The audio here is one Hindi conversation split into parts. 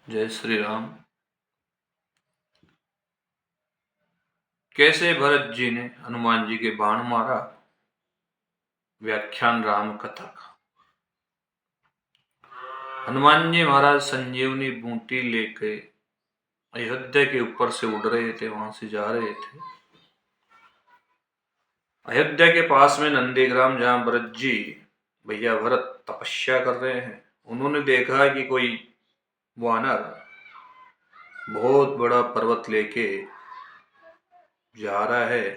जय श्री राम। कैसे भरत जी ने हनुमान जी के बाण मारा। व्याख्यान राम कथा का। हनुमान जी महाराज संजीवनी बूटी लेके अयोध्या के ऊपर से उड़ रहे थे, वहां से जा रहे थे। अयोध्या के पास में नंदीग्राम, जहां भरत जी भैया भरत तपस्या कर रहे हैं, उन्होंने देखा कि कोई वानर बहुत बड़ा पर्वत लेके जा रहा है।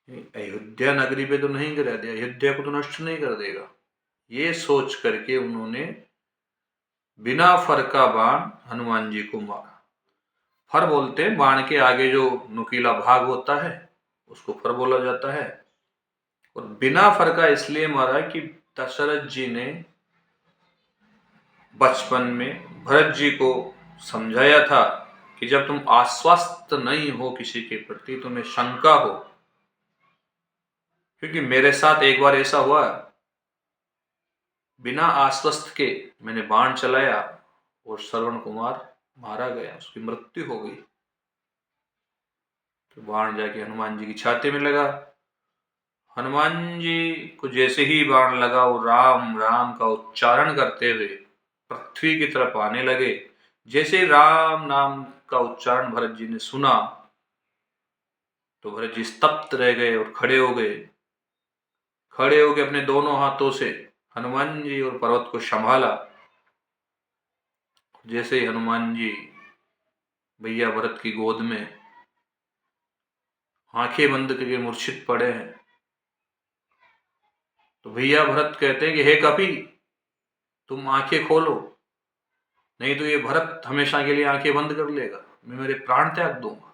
अयोध्या नगरी पे तो नहीं गिरा दिया, अयोध्या को तो नष्ट नहीं कर देगा। ये सोच करके उन्होंने बिना फर का बाण हनुमान जी को मारा। फर बोलते हैं बाण के आगे जो नुकीला भाग होता है, उसको फर बोला जाता है। और बिना फर का इसलिए मारा कि दशरथ जी ने बचपन में भरत जी को समझाया था कि जब तुम आश्वस्त नहीं हो किसी के प्रति, तुम्हें शंका हो, क्योंकि मेरे साथ एक बार ऐसा हुआ, बिना आश्वस्त के मैंने बाण चलाया और श्रवण कुमार मारा गया, उसकी मृत्यु हो गई। तो बाण जाके हनुमान जी की छाती में लगा। हनुमान जी को जैसे ही बाण लगा, वो राम राम का उच्चारण करते हुए पृथ्वी की तरफ आने लगे। जैसे राम नाम का उच्चारण भरत जी ने सुना, तो भरत जी स्तब्ध रह गए और खड़े हो गए। खड़े होकर अपने दोनों हाथों से हनुमान जी और पर्वत को संभाला। जैसे ही हनुमान जी भैया भरत की गोद में आंखें बंद करके मूर्छित पड़े हैं, तो भैया भरत कहते हैं कि हे कपि, तुम आंखें खोलो, नहीं तो ये भरत हमेशा के लिए आंखें बंद कर लेगा, मैं मेरे प्राण त्याग दूंगा।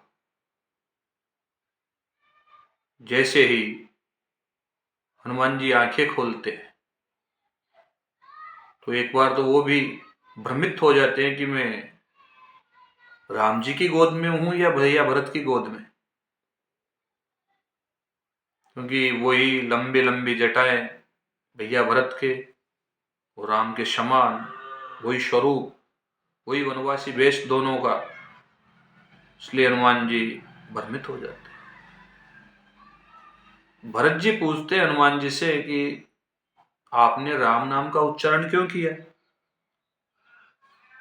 जैसे ही हनुमान जी आंखें खोलते हैं, तो एक बार तो वो भी भ्रमित हो जाते हैं कि मैं राम जी की गोद में हूं या भैया भरत की गोद में, क्योंकि वही लंबी लंबी जटाएं भैया भरत के और राम के समान, वही स्वरूप, वही वनवासी वेश दोनों का। इसलिए हनुमान जी भ्रमित हो जाते हैं। भरत जी पूछते हनुमान जी से कि आपने राम नाम का उच्चारण क्यों किया।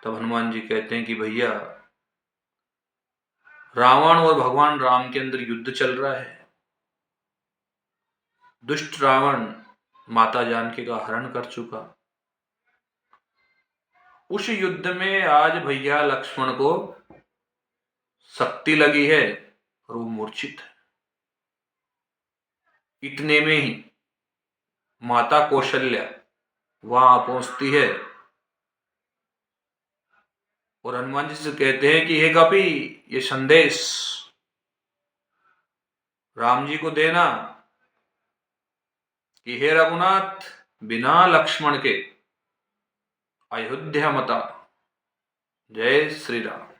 तब हनुमान जी कहते हैं कि भैया, रावण और भगवान राम के अंदर युद्ध चल रहा है। दुष्ट रावण माता जानकी का हरण कर चुका। उस युद्ध में आज भैया लक्ष्मण को शक्ति लगी है और वो मूर्छित है। इतने में ही माता कौशल्या वहां पहुंचती है और हनुमान जी से कहते हैं कि हे कपि, ये संदेश राम जी को देना कि हे रघुनाथ, बिना लक्ष्मण के अयोध्या मत आना। जय श्री राम।